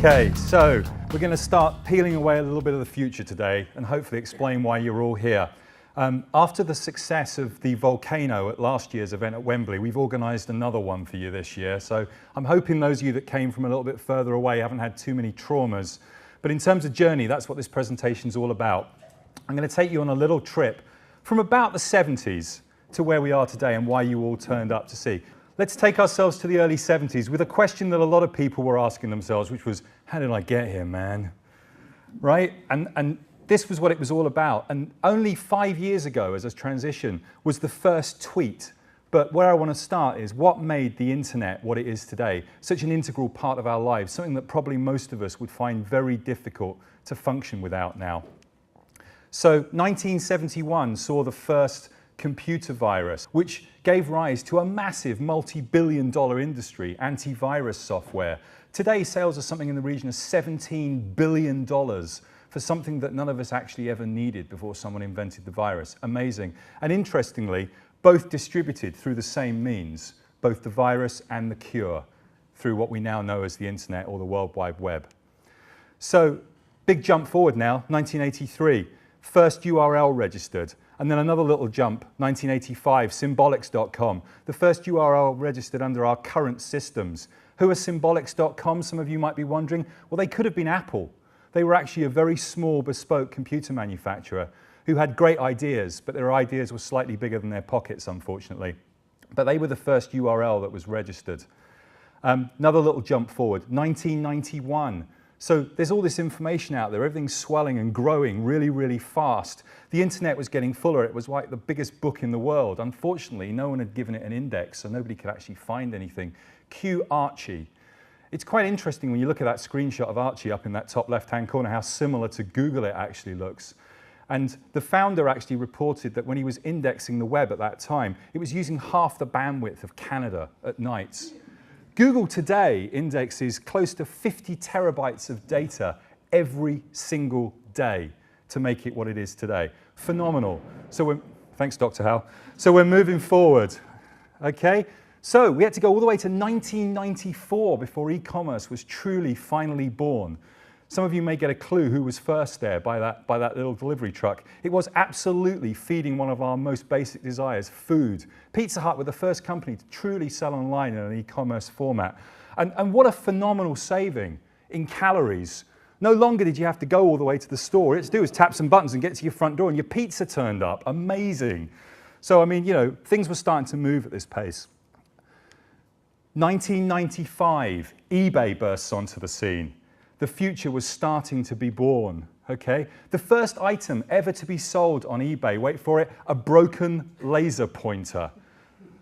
Okay, so we're going to start peeling away a little bit of the future today and hopefully explain why you're all here. After the success of the volcano at last year's event at Wembley, we've organised another one for you this year. So I'm hoping those of you that came from a little bit further away haven't had too many traumas. But in terms of journey, that's what this presentation is all about. I'm going to take you on a little trip from about the 70s to where we are today and why you all turned up to see. Let's take ourselves to the early 70s with a question that a lot of people were asking themselves, which was, how did I get here, man? Right? And this was what it was all about. And only 5 years ago, as a transition, was the first tweet. But where I want to start is what made the internet what it is today, such an integral part of our lives, something that probably most of us would find very difficult to function without now. So 1971 saw the first computer virus, which gave rise to a massive multi-billion-dollar industry, antivirus software. Today, sales are something in the region of $17 billion for something that none of us actually ever needed before someone invented the virus. Amazing. And interestingly, both distributed through the same means, both the virus and the cure, through what we now know as the internet or the World Wide Web. So, big jump forward now, 1983, first URL registered. And then another little jump, 1985, symbolics.com, the first URL registered under our current systems. Who are symbolics.com, some of you might be wondering? Well, they could have been Apple. They were actually a very small, bespoke computer manufacturer who had great ideas, but their ideas were slightly bigger than their pockets, unfortunately. But they were the first URL that was registered. Another little jump forward, 1991. So there's all this information out there, everything's swelling and growing really, really fast. The internet was getting fuller, it was like the biggest book in the world. Unfortunately, no one had given it an index, so nobody could actually find anything. Cue Archie. It's quite interesting when you look at that screenshot of Archie up in that top left-hand corner, how similar to Google it actually looks. And the founder actually reported that when he was indexing the web at that time, it was using half the bandwidth of Canada at nights. Google today indexes close to 50 terabytes of data every single day to make it what it is today. Phenomenal. So thanks, Dr. Hal. So we're moving forward, okay? So we had to go all the way to 1994 before e-commerce was truly, finally born. Some of you may get a clue who was first there by that little delivery truck. It was absolutely feeding one of our most basic desires, food. Pizza Hut were the first company to truly sell online in an e-commerce format. And what a phenomenal saving in calories. No longer did you have to go all the way to the store. It's do is tap some buttons and get to your front door and your pizza turned up. Amazing. So, I mean, you know, things were starting to move at this pace. 1995, eBay bursts onto the scene. The future was starting to be born, okay? The first item ever to be sold on eBay, wait for it, a broken laser pointer.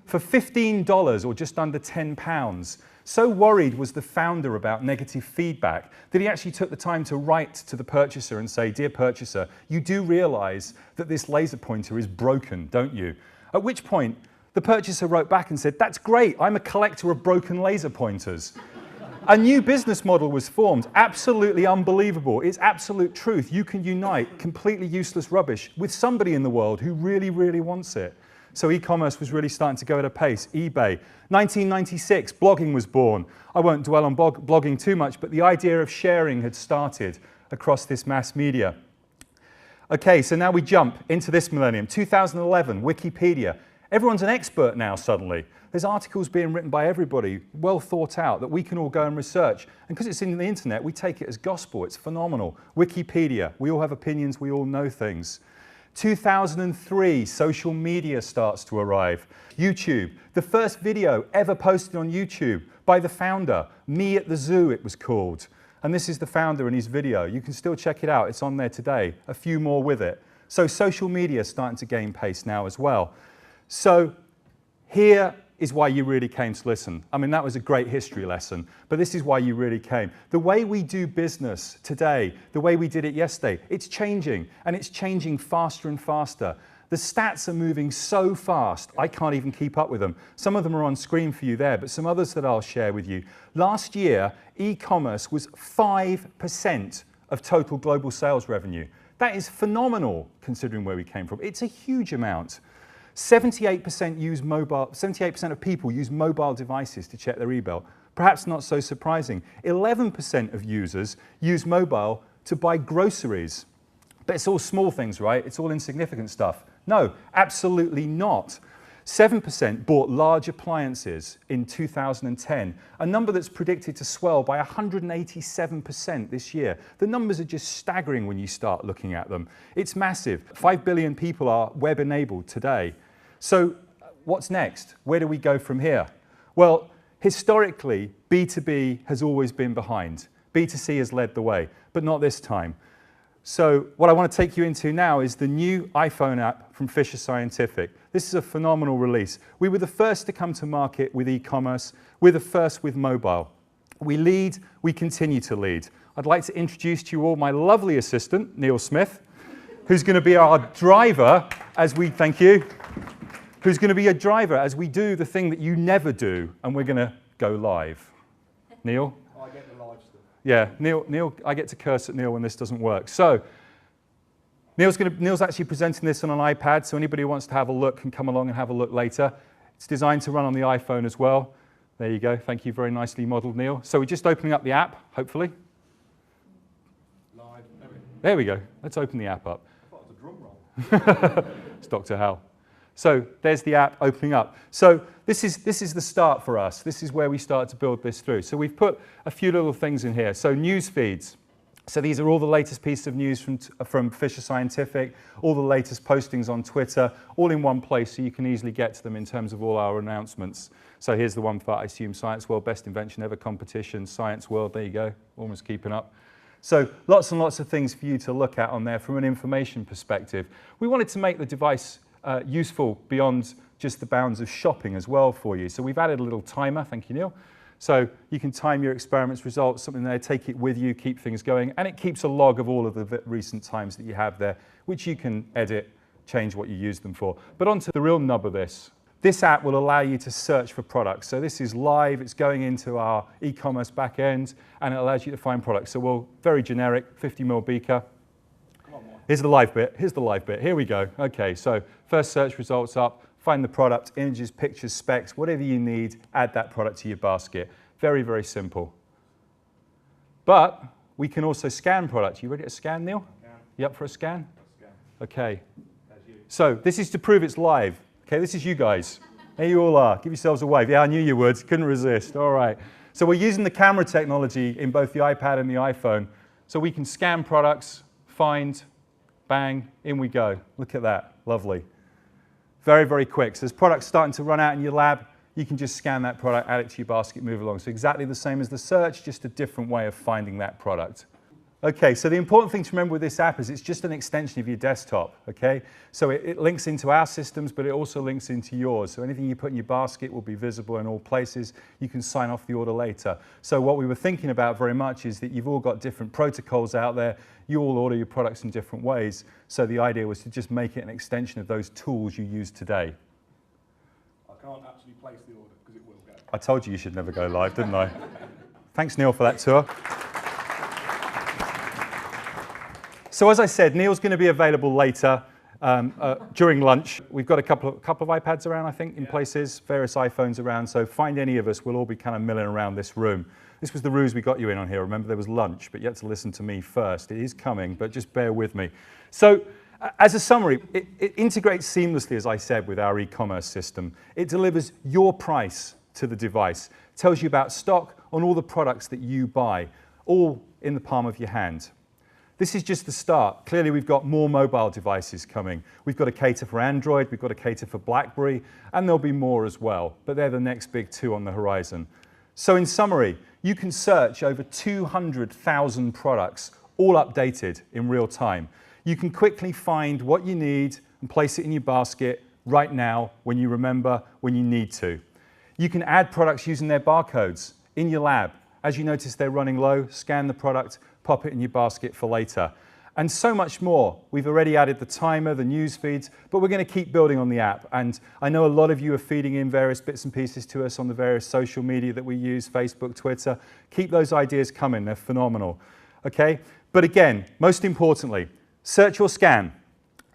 For $15 or just under £10. So worried was the founder about negative feedback that he actually took the time to write to the purchaser and say, dear purchaser, you do realize that this laser pointer is broken, don't you? At which point, the purchaser wrote back and said, that's great, I'm a collector of broken laser pointers. A new business model was formed, absolutely unbelievable. It's absolute truth. You can unite completely useless rubbish with somebody in the world who really, really wants it. So e-commerce was really starting to go at a pace. eBay. 1996, blogging was born. I won't dwell on blogging too much, but the idea of sharing had started across this mass media. Okay, so now we jump into this millennium. 2011, Wikipedia. Everyone's an expert now suddenly. There's articles being written by everybody, well thought out, that we can all go and research. And because it's in the internet, we take it as gospel. It's phenomenal. Wikipedia, we all have opinions, we all know things. 2003, social media starts to arrive. YouTube, the first video ever posted on YouTube by the founder, Me at the Zoo it was called. And this is the founder in his video. You can still check it out, it's on there today. A few more with it. So social media is starting to gain pace now as well. So here is why you really came to listen. I mean, that was a great history lesson, but this is why you really came. The way we do business today, the way we did it yesterday, it's changing, and it's changing faster and faster. The stats are moving so fast, I can't even keep up with them. Some of them are on screen for you there, but some others that I'll share with you. Last year, e-commerce was 5% of total global sales revenue. That is phenomenal, considering where we came from. It's a huge amount. 78% of people use mobile devices to check their email. perhaps not so surprising. 11% of users use mobile to buy groceries. But it's all small things, right? It's all insignificant stuff. No, absolutely not. 7% bought large appliances in 2010, a number that's predicted to swell by 187% this year. The numbers are just staggering when you start looking at them. It's massive. 5 billion people are web-enabled today. So what's next? Where do we go from here? Well, historically, B2B has always been behind. B2C has led the way, but not this time. So what I want to take you into now is the new iPhone app from Fisher Scientific. This is a phenomenal release. We were the first to come to market with e-commerce. We're the first with mobile. We lead, we continue to lead. I'd like to introduce to you all my lovely assistant, Neil Smith, who's going to be our driver as we, thank you, who's going to be a driver as we do the thing that you never do, and we're going to go live. Neil? I get the live stuff. Yeah, Neil, I get to curse at Neil when this doesn't work. So, Neil's actually presenting this on an iPad, so anybody who wants to have a look can come along and have a look later. It's designed to run on the iPhone as well. There you go. Thank you, very nicely modeled, Neil. So we're just opening up the app, hopefully. Live. There we go. Let's open the app up. I thought it was a drum roll. It's Dr. Hal. So there's the app opening up. So this is the start for us. This is where we start to build this through. So we've put a few little things in here. So news feeds. So these are all the latest pieces of news from Fisher Scientific, all the latest postings on Twitter, all in one place so you can easily get to them in terms of all our announcements. So here's the one for, I assume, Science World, Best Invention Ever competition, Science World, there you go, almost keeping up. So lots and lots of things for you to look at on there from an information perspective. We wanted to make the device useful beyond just the bounds of shopping as well for you. So we've added a little timer, thank you, Neil. So you can time your experiments results, something there, take it with you, keep things going, and it keeps a log of all of the recent times that you have there, which you can edit, change what you use them for. But on to the real nub of this. This app will allow you to search for products. So this is live, it's going into our e-commerce backend, and it allows you to find products. So we'll, very generic, 50ml beaker. Here's the live bit, here we go. Okay, so first search results up, find the product, images, pictures, specs, whatever you need, add that product to your basket. Very, very simple. But we can also scan products. You ready to scan, Neil? Yeah. You up for a scan? Scan. Okay. There's you. So this is to prove it's live. Okay, this is you guys. There you all are. Give yourselves a wave. Yeah, I knew you would. Couldn't resist. All right. So we're using the camera technology in both the iPad and the iPhone. So we can scan products, find, bang, in we go. Look at that. Lovely. Very, very quick. So as products starting to run out in your lab, you can just scan that product, add it to your basket, move along. So exactly the same as the search, just a different way of finding that product. Okay, so the important thing to remember with this app is it's just an extension of your desktop, okay? So it links into our systems, but it also links into yours. So anything you put in your basket will be visible in all places. You can sign off the order later. So what we were thinking about very much is that you've all got different protocols out there. You all order your products in different ways. So the idea was to just make it an extension of those tools you use today. I can't actually place the order because it will go. I told you should never go live, didn't I? Thanks, Neil, for that tour. So as I said, Neil's going to be available later during lunch. We've got a couple of iPads around, I think, in places, various iPhones around. So find any of us. We'll all be kind of milling around this room. This was the ruse we got you in on here. Remember, there was lunch, but you had to listen to me first. It is coming, but just bear with me. So as a summary, it integrates seamlessly, as I said, with our e-commerce system. It delivers your price to the device, tells you about stock on all the products that you buy, all in the palm of your hand. This is just the start. Clearly, we've got more mobile devices coming. We've got to cater for Android, we've got to cater for BlackBerry, and there'll be more as well, but they're the next big two on the horizon. So in summary, you can search over 200,000 products, all updated in real time. You can quickly find what you need and place it in your basket right now when you remember, when you need to. You can add products using their barcodes in your lab. As you notice they're running low, scan the product, pop it in your basket for later. And so much more. We've already added the timer, the news feeds, but we're going to keep building on the app. And I know a lot of you are feeding in various bits and pieces to us on the various social media that we use, Facebook, Twitter. Keep those ideas coming, they're phenomenal. Okay? But again, most importantly, search or scan,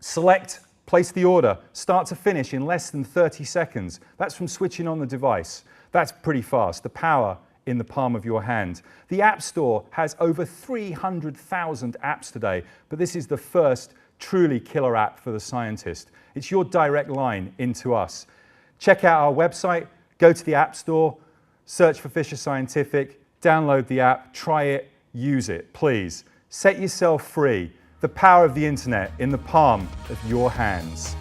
select, place the order, start to finish in less than 30 seconds. That's from switching on the device. That's pretty fast. The power in the palm of your hand. The App Store has over 300,000 apps today, but this is the first truly killer app for the scientist. It's your direct line into us. Check out our website, go to the App Store, search for Fisher Scientific, download the app, try it, use it, please. Set yourself free. The power of the internet in the palm of your hands.